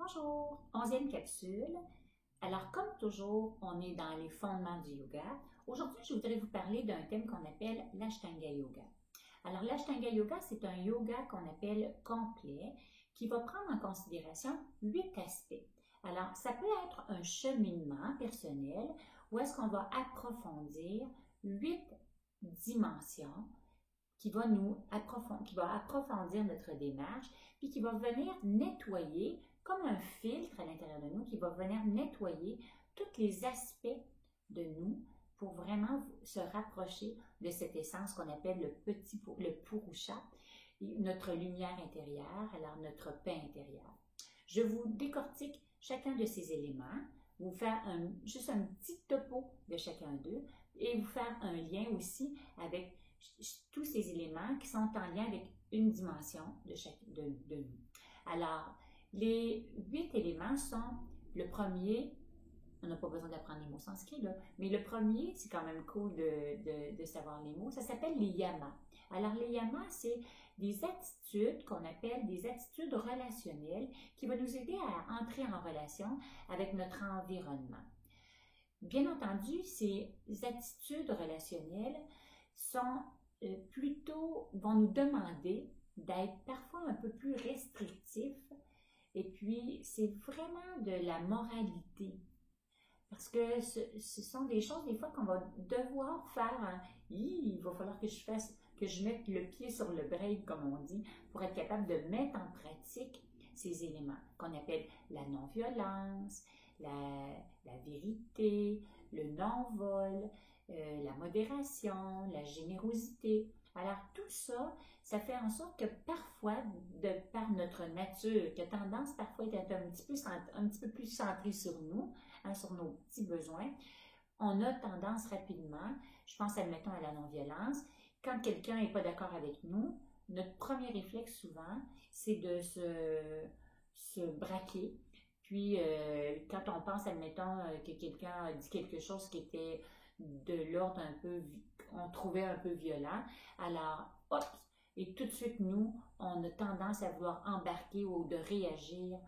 Bonjour, 11e capsule. Alors, comme toujours, on est dans les fondements du yoga. Aujourd'hui, je voudrais vous parler d'un thème qu'on appelle l'Ashtanga Yoga. Alors, l'Ashtanga Yoga, c'est un yoga qu'on appelle complet qui va prendre en considération 8 aspects. Alors, ça peut être un cheminement personnel où est-ce qu'on va approfondir 8 dimensions qui va approfondir notre démarche, puis qui va venir nettoyer, comme un filtre à l'intérieur de nous, qui va venir nettoyer tous les aspects de nous pour vraiment se rapprocher de cette essence qu'on appelle le Purusha, notre lumière intérieure, alors notre paix intérieure. Je vous décortique chacun de ces éléments, vous faire juste un petit topo de chacun d'eux et vous faire un lien aussi avec tous ces éléments qui sont en lien avec une dimension de nous. Alors, les 8 éléments sont le premier, on n'a pas besoin d'apprendre les mots sanskrit, là, mais le premier, c'est quand même cool de savoir les mots, ça s'appelle les yamas. Alors, les yamas, c'est des attitudes qu'on appelle des attitudes relationnelles qui vont nous aider à entrer en relation avec notre environnement. Bien entendu, ces attitudes relationnelles vont nous demander d'être parfois un peu plus restrictifs. Et puis, c'est vraiment de la moralité. Parce que ce sont des choses, des fois, qu'on va devoir faire. Il va falloir que je mette le pied sur le break, comme on dit, pour être capable de mettre en pratique ces éléments qu'on appelle la non-violence, la vérité, le non-vol, la modération, la générosité. Alors tout ça, ça fait en sorte que parfois, par notre nature, qui a tendance parfois à être un petit peu plus centré sur nous, sur nos petits besoins, on a tendance rapidement, je pense admettons à la non-violence, quand quelqu'un n'est pas d'accord avec nous, notre premier réflexe souvent, c'est de se braquer. Puis, quand on pense, admettons, que quelqu'un a dit quelque chose qui était de l'ordre on trouvait un peu violent, alors, hop, et tout de suite, nous, on a tendance à vouloir embarquer ou de réagir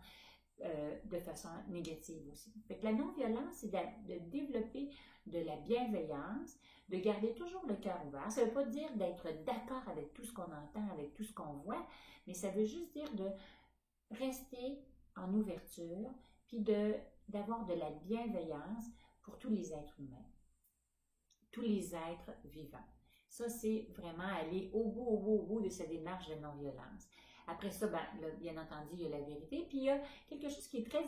de façon négative aussi. Fait que la non-violence, c'est de développer de la bienveillance, de garder toujours le cœur ouvert. Ça ne veut pas dire d'être d'accord avec tout ce qu'on entend, avec tout ce qu'on voit, mais ça veut juste dire de rester en ouverture, puis d'avoir de la bienveillance pour tous les êtres humains, tous les êtres vivants. Ça, c'est vraiment aller au bout de cette démarche de non-violence. Après ça, là, bien entendu, il y a la vérité, puis il y a quelque chose qui est très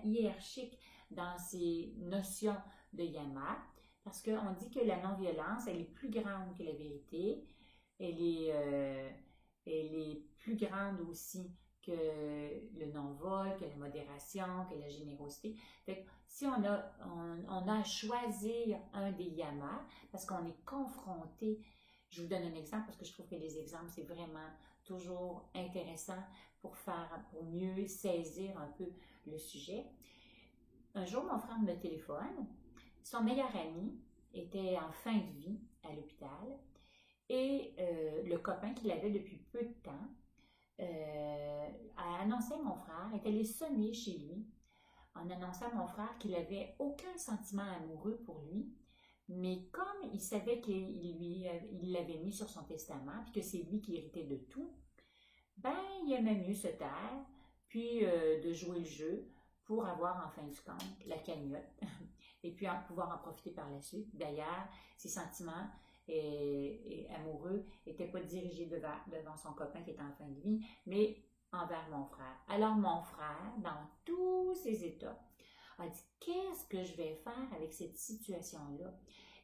hiérarchique dans ces notions de yama, parce qu'on dit que la non-violence, elle est plus grande que la vérité, elle est plus grande aussi que le non-vol, que la modération, que la générosité. Fait que si on a à choisir un des yamas, parce qu'on est confronté, je vous donne un exemple parce que je trouve que les exemples, c'est vraiment toujours intéressant pour mieux saisir un peu le sujet. Un jour, mon frère me téléphone. Son meilleur ami était en fin de vie à l'hôpital et le copain qu'il avait depuis peu de temps a annoncé à mon frère, est allé sonner chez lui en annonçant à mon frère qu'il n'avait aucun sentiment amoureux pour lui, mais comme il savait qu'il l'avait mis sur son testament, puis que c'est lui qui héritait de tout, ben il aimait mieux se taire, puis de jouer le jeu pour avoir en fin de compte la cagnotte, et puis pouvoir en profiter par la suite. D'ailleurs, ses sentiments et amoureux n'étaient pas dirigés devant son copain qui était en fin de vie, mais envers mon frère. Alors mon frère, dans tous ses états, a dit, qu'est-ce que je vais faire avec cette situation-là?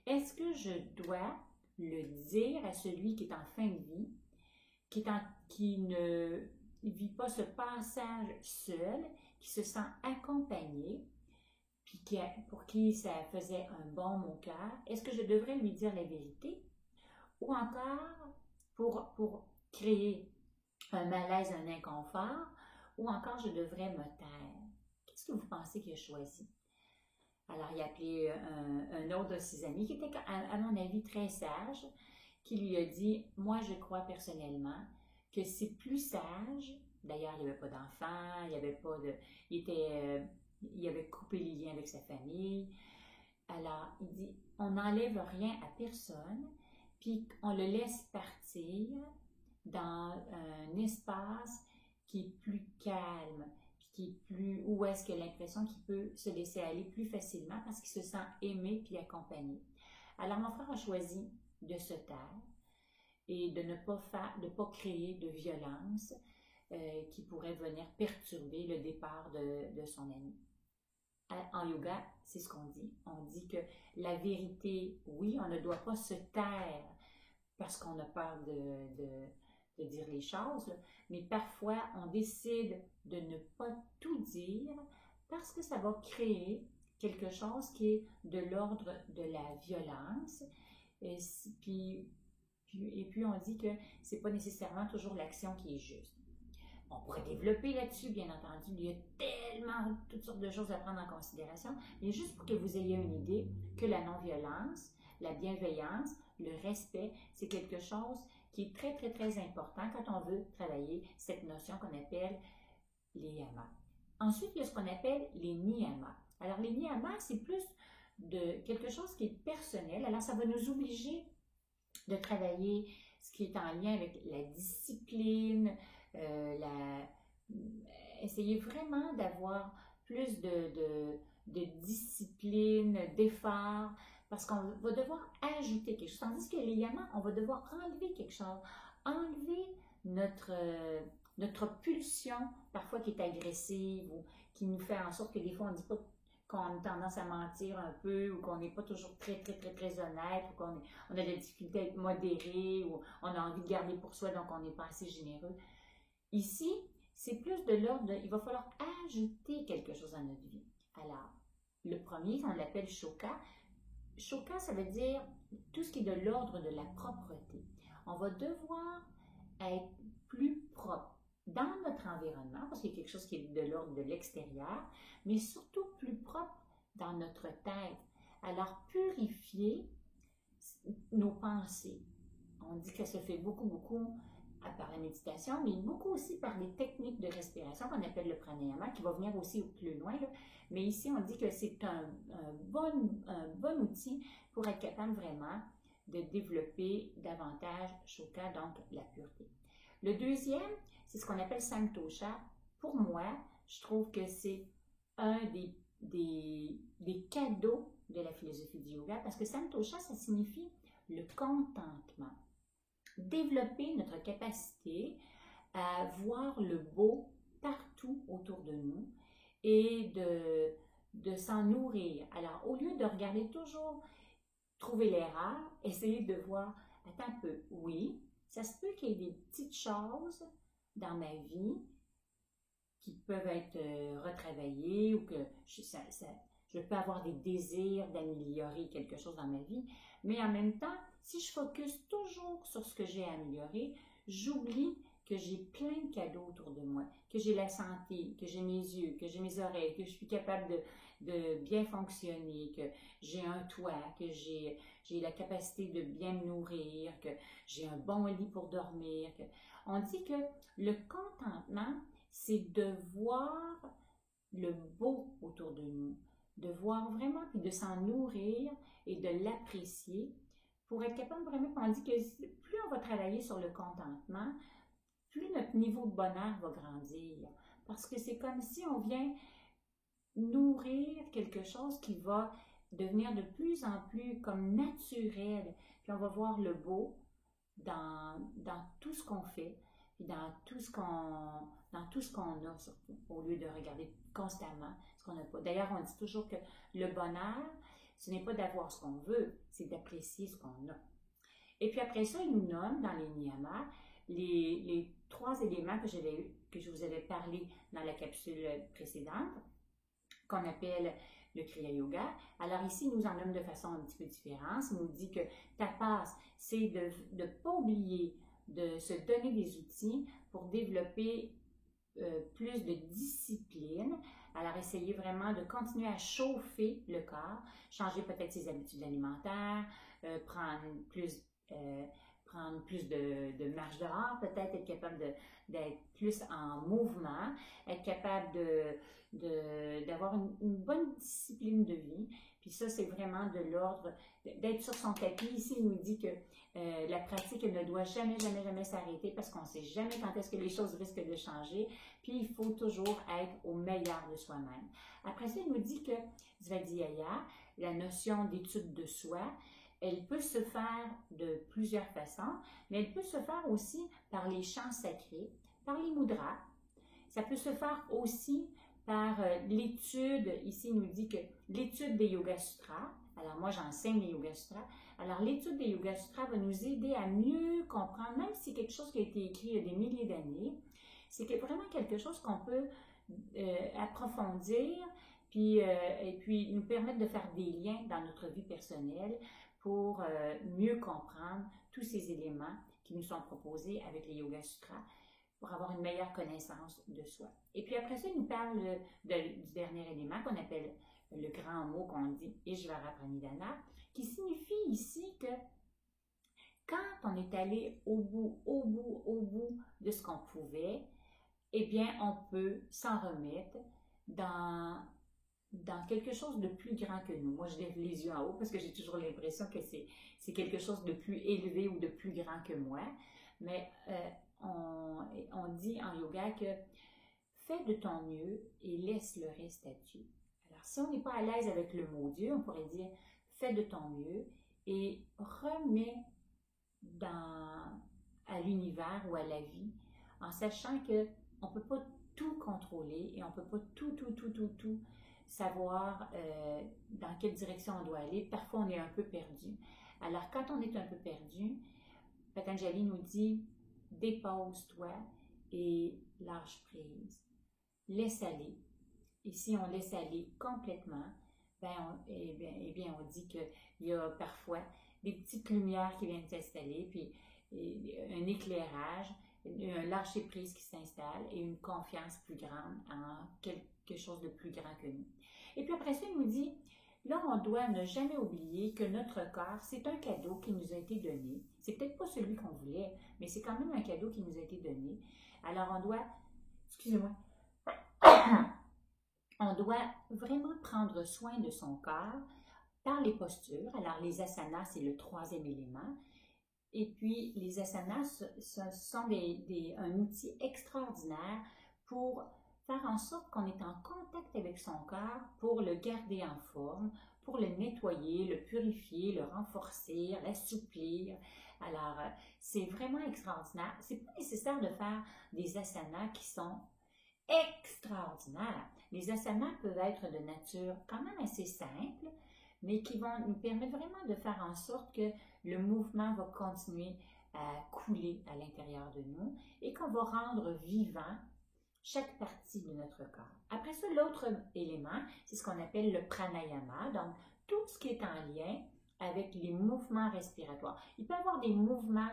Est-ce que je dois le dire à celui qui est en fin de vie, qui ne vit pas ce passage seul, qui se sent accompagné, puis pour qui ça faisait un baume au cœur? Est-ce que je devrais lui dire la vérité? Ou encore, pour créer un malaise, un inconfort, ou encore je devrais me taire? Qu'est-ce que vous pensez qu'il a choisi? Alors, il a appelé un autre de ses amis qui était, à mon avis, très sage, qui lui a dit, moi, je crois personnellement que c'est plus sage D'ailleurs, il n'y avait pas d'enfants, il n'y avait pas de... il avait coupé les liens avec sa famille. Alors, il dit, on n'enlève rien à personne, puis on le laisse partir dans un espace qui est plus calme, puis qui est plus, où est-ce qu'il a l'impression qu'il peut se laisser aller plus facilement parce qu'il se sent aimé puis accompagné. Alors, mon frère a choisi de se taire et de ne pas créer de violence qui pourrait venir perturber le départ de son ami. En yoga, c'est ce qu'on dit. On dit que la vérité, oui, on ne doit pas se taire parce qu'on a peur de dire les choses, là, mais parfois on décide de ne pas tout dire parce que ça va créer quelque chose qui est de l'ordre de la violence. Et puis on dit que c'est pas nécessairement toujours l'action qui est juste. On pourrait développer là-dessus, bien entendu. Il y a tellement toutes sortes de choses à prendre en considération, mais juste pour que vous ayez une idée que la non-violence, la bienveillance, le respect, c'est quelque chose qui est très, très, très important quand on veut travailler cette notion qu'on appelle les yamas. Ensuite, il y a ce qu'on appelle les niyamas. Alors, les niyamas, c'est plus de quelque chose qui est personnel. Alors, ça va nous obliger de travailler ce qui est en lien avec la discipline, essayer vraiment d'avoir plus de discipline, d'effort, parce qu'on va devoir ajouter quelque chose. Tandis que les yamas, on va devoir enlever quelque chose, enlever notre pulsion, parfois qui est agressive ou qui nous fait en sorte que des fois on ne dit pas qu'on a tendance à mentir un peu ou qu'on n'est pas toujours très, très, très, très honnête ou qu'on a de la difficulté à être modéré ou on a envie de garder pour soi donc on n'est pas assez généreux. Ici, c'est plus de l'ordre il va falloir ajouter quelque chose à notre vie. Alors, le premier, on l'appelle shoka. Shoka, ça veut dire tout ce qui est de l'ordre de la propreté. On va devoir être plus propre dans notre environnement, parce qu'il y a quelque chose qui est de l'ordre de l'extérieur, mais surtout plus propre dans notre tête. Alors, purifier nos pensées. On dit que ça se fait beaucoup, beaucoup par la méditation, mais beaucoup aussi par les techniques de respiration qu'on appelle le pranayama, qui va venir aussi plus loin. Là. Mais ici, on dit que c'est un bon outil pour être capable vraiment de développer davantage shoka, donc la pureté. Le deuxième, c'est ce qu'on appelle santosha. Pour moi, je trouve que c'est un des cadeaux de la philosophie du yoga, parce que santosha, ça signifie le contentement. Développer notre capacité à voir le beau partout autour de nous et de s'en nourrir. Alors, au lieu de regarder toujours, trouver l'erreur, essayer de voir, attends un peu, oui, ça se peut qu'il y ait des petites choses dans ma vie qui peuvent être retravaillées ou que je peux avoir des désirs d'améliorer quelque chose dans ma vie, mais en même temps, si je focus toujours sur ce que j'ai à améliorer, j'oublie que j'ai plein de cadeaux autour de moi, que j'ai la santé, que j'ai mes yeux, que j'ai mes oreilles, que je suis capable de bien fonctionner, que j'ai un toit, que j'ai la capacité de bien me nourrir, que j'ai un bon lit pour dormir. On dit que le contentement, c'est de voir le beau autour de nous, de voir vraiment, puis de s'en nourrir et de l'apprécier pour être capable vraiment, on dit que plus on va travailler sur le contentement, plus notre niveau de bonheur va grandir. Parce que c'est comme si on vient nourrir quelque chose qui va devenir de plus en plus comme naturel. Puis on va voir le beau dans tout ce qu'on fait, puis dans tout ce qu'on a surtout, au lieu de regarder constamment ce qu'on n'a pas. D'ailleurs, on dit toujours que le bonheur, ce n'est pas d'avoir ce qu'on veut, c'est d'apprécier ce qu'on a. Et puis après ça, il nous nomme dans les niyamas les 3 éléments que je vous avais parlé dans la capsule précédente, qu'on appelle le Kriya Yoga. Alors ici, il nous en nomme de façon un petit peu différente. Il nous dit que tapas, c'est de ne pas oublier de se donner des outils pour développer plus de discipline. Alors, essayez vraiment de continuer à chauffer le corps, changer peut-être ses habitudes alimentaires, prendre prendre plus de marche dehors, peut-être être capable d'être plus en mouvement, être capable d'avoir une bonne discipline de vie. Puis ça, c'est vraiment de l'ordre d'être sur son tapis. Ici, il nous dit que la pratique ne doit jamais, jamais, jamais s'arrêter parce qu'on ne sait jamais quand est-ce que les choses risquent de changer. Puis il faut toujours être au meilleur de soi-même. Après ça, il nous dit que Svadhyaya, la notion d'étude de soi, elle peut se faire de plusieurs façons, mais elle peut se faire aussi par les chants sacrés, par les mudras. Ça peut se faire aussi par l'étude, ici il nous dit que l'étude des Yoga Sutras, alors moi j'enseigne les Yoga Sutras, alors l'étude des Yoga Sutras va nous aider à mieux comprendre, même si c'est quelque chose qui a été écrit il y a des milliers d'années, c'est vraiment quelque chose qu'on peut approfondir, et puis nous permettre de faire des liens dans notre vie personnelle pour mieux comprendre tous ces éléments qui nous sont proposés avec les Yoga Sutras pour avoir une meilleure connaissance de soi. Et puis après ça, il nous parle du dernier élément qu'on appelle le grand mot qu'on dit Ishvara Pranidhana, qui signifie ici que quand on est allé au bout de ce qu'on pouvait, eh bien, on peut s'en remettre dans quelque chose de plus grand que nous. Moi, je lève les yeux en haut parce que j'ai toujours l'impression que c'est quelque chose de plus élevé ou de plus grand que moi. Mais on dit en yoga que fais de ton mieux et laisse le reste à Dieu. Alors, si on n'est pas à l'aise avec le mot Dieu, on pourrait dire fais de ton mieux et remets à l'univers ou à la vie en sachant que on ne peut pas tout contrôler et on ne peut pas tout savoir dans quelle direction on doit aller. Parfois, on est un peu perdu. Alors, quand on est un peu perdu, Patanjali nous dit dépose-toi et lâche prise. Laisse aller. Et si on laisse aller complètement, eh bien, on dit qu'il y a parfois des petites lumières qui viennent s'installer, puis un éclairage, un lâcher-prise qui s'installe et une confiance plus grande en quelque chose de plus grand que nous. Et puis après ça, il nous dit, là, on doit ne jamais oublier que notre corps, c'est un cadeau qui nous a été donné. C'est peut-être pas celui qu'on voulait, mais c'est quand même un cadeau qui nous a été donné. Alors, on doit, excusez-moi, on doit vraiment prendre soin de son corps par les postures. Alors, les asanas, c'est le troisième élément. Et puis, les asanas, ce sont un outil extraordinaire pour faire en sorte qu'on est en contact avec son corps, pour le garder en forme, pour le nettoyer, le purifier, le renforcer, l'assouplir. Alors, c'est vraiment extraordinaire. C'est pas nécessaire de faire des asanas qui sont extraordinaires. Les asanas peuvent être de nature quand même assez simple, mais qui vont nous permettre vraiment de faire en sorte que le mouvement va continuer à couler à l'intérieur de nous et qu'on va rendre vivant chaque partie de notre corps. Après ça, l'autre élément, c'est ce qu'on appelle le pranayama, donc tout ce qui est en lien avec les mouvements respiratoires. Il peut y avoir des mouvements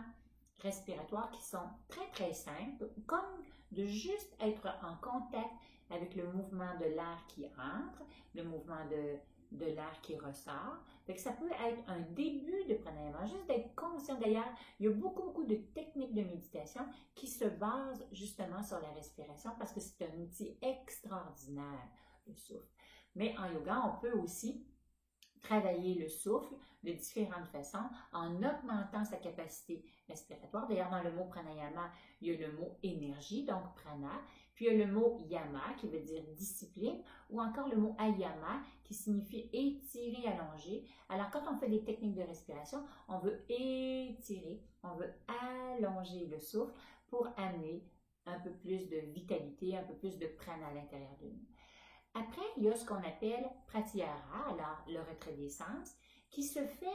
respiratoires qui sont très, très simples, comme de juste être en contact avec le mouvement de l'air qui entre, le mouvement de l'air qui ressort. Fait que ça peut être un début de pranayama, juste d'être conscient. D'ailleurs, il y a beaucoup de techniques de méditation qui se basent justement sur la respiration parce que c'est un outil extraordinaire, le souffle. Mais en yoga, on peut aussi travailler le souffle de différentes façons en augmentant sa capacité respiratoire. D'ailleurs, dans le mot pranayama, il y a le mot énergie, donc prana, puis il y a le mot yama qui veut dire discipline, ou encore le mot ayama qui signifie étirer, allonger. Alors, quand on fait des techniques de respiration, on veut étirer, on veut allonger le souffle pour amener un peu plus de vitalité, un peu plus de prana à l'intérieur de nous. Après, il y a ce qu'on appelle pratyahara, alors le retrait des sens, qui se fait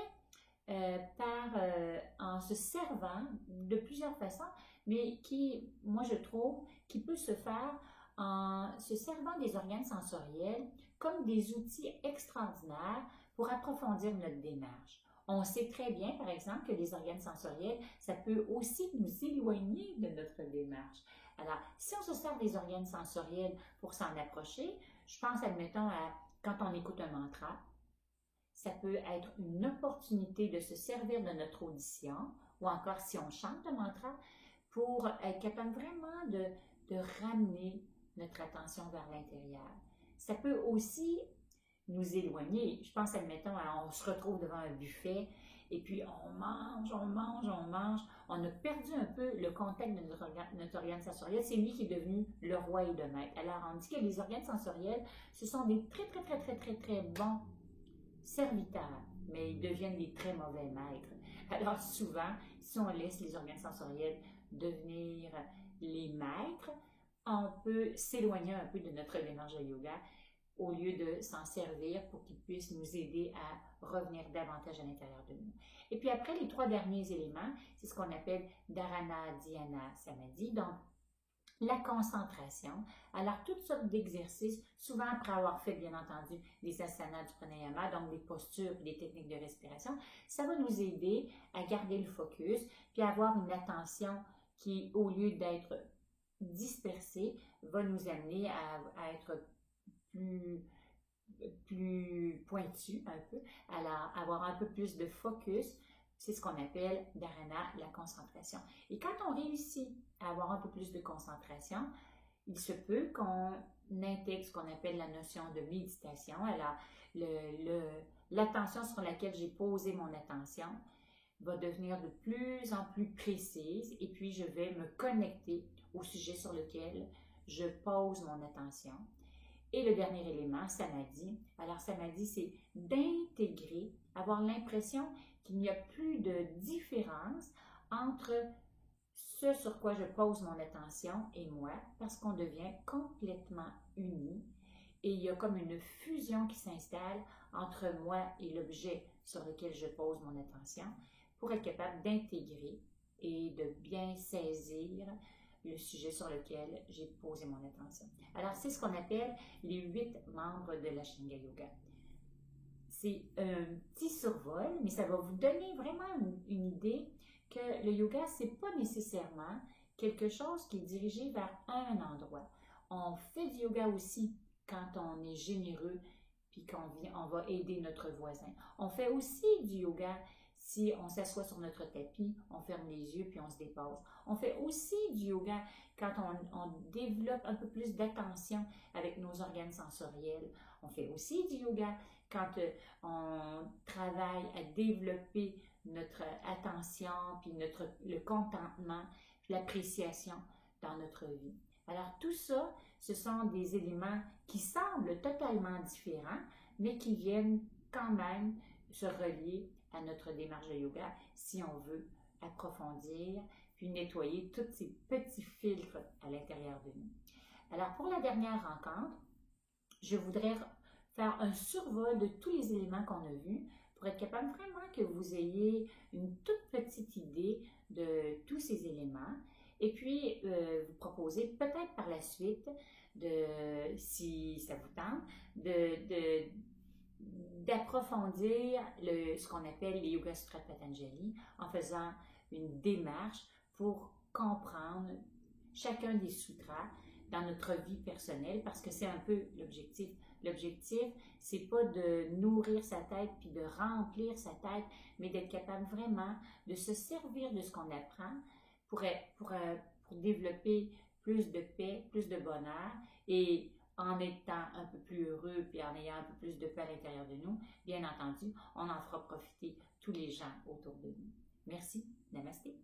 en se servant de plusieurs façons, mais qui, moi je trouve, qui peut se faire en se servant des organes sensoriels comme des outils extraordinaires pour approfondir notre démarche. On sait très bien, par exemple, que les organes sensoriels, ça peut aussi nous éloigner de notre démarche. Alors, si on se sert des organes sensoriels pour s'en approcher, je pense, admettons, à quand on écoute un mantra, ça peut être une opportunité de se servir de notre audition ou encore si on chante le mantra, pour être capable vraiment de ramener notre attention vers l'intérieur. Ça peut aussi nous éloigner. Je pense, admettons, on se retrouve devant un buffet et puis on mange, on mange, on mange. On a perdu un peu le contact de notre organe sensoriel. C'est lui qui est devenu le roi et le maître. Alors, on dit que les organes sensoriels, ce sont des très, très, très, très, très, très bons serviteurs, mais ils deviennent des très mauvais maîtres. Alors, souvent, si on laisse les organes sensoriels devenir les maîtres, on peut s'éloigner un peu de notre démarche de yoga au lieu de s'en servir pour qu'ils puissent nous aider à revenir davantage à l'intérieur de nous. Et puis après, les 3 derniers éléments, c'est ce qu'on appelle Dharana, Dhyana, Samadhi, donc la concentration. Alors, toutes sortes d'exercices, souvent après avoir fait, bien entendu, les asanas du pranayama, donc des postures, des techniques de respiration, ça va nous aider à garder le focus, puis à avoir une attention qui, au lieu d'être dispersée, va nous amener à être plus pointu un peu, alors avoir un peu plus de focus, c'est ce qu'on appelle dharana, la concentration. Et quand on réussit à avoir un peu plus de concentration, il se peut qu'on intègre ce qu'on appelle la notion de méditation. Alors, l'attention sur laquelle j'ai posé mon attention va devenir de plus en plus précise et puis je vais me connecter au sujet sur lequel je pose mon attention. Et le dernier élément, samadhi. Alors, samadhi, c'est d'intégrer, avoir l'impression qu'il n'y a plus de différence entre ce sur quoi je pose mon attention et moi, parce qu'on devient complètement unis. Et il y a comme une fusion qui s'installe entre moi et l'objet sur lequel je pose mon attention pour être capable d'intégrer et de bien saisir le sujet sur lequel j'ai posé mon attention. Alors, c'est ce qu'on appelle les 8 membres de l'Ashtanga Yoga. C'est un petit survol, mais ça va vous donner vraiment une idée que le yoga, c'est pas nécessairement quelque chose qui est dirigé vers un endroit. On fait du yoga aussi quand on est généreux puis on va aider notre voisin. On fait aussi du yoga si on s'assoit sur notre tapis, on ferme les yeux puis on se dépose. On fait aussi du yoga quand on développe un peu plus d'attention avec nos organes sensoriels. On fait aussi du yoga quand on travaille à développer notre attention puis le contentement puis l'appréciation dans notre vie. Alors tout ça, ce sont des éléments qui semblent totalement différents, mais qui viennent quand même se relier à notre démarche de yoga si on veut approfondir puis nettoyer tous ces petits filtres à l'intérieur de nous. Alors pour la dernière rencontre, je voudrais faire un survol de tous les éléments qu'on a vus pour être capable vraiment que vous ayez une toute petite idée de tous ces éléments et puis vous proposer peut-être par la suite, si ça vous tente, d'approfondir ce qu'on appelle les Yoga Sutras de Patanjali en faisant une démarche pour comprendre chacun des sutras dans notre vie personnelle parce que c'est un peu l'objectif. L'objectif, c'est pas de nourrir sa tête puis de remplir sa tête, mais d'être capable vraiment de se servir de ce qu'on apprend pour développer plus de paix, plus de bonheur et en étant un peu plus heureux puis en ayant un peu plus de paix à l'intérieur de nous, bien entendu, on en fera profiter tous les gens autour de nous. Merci. Namasté.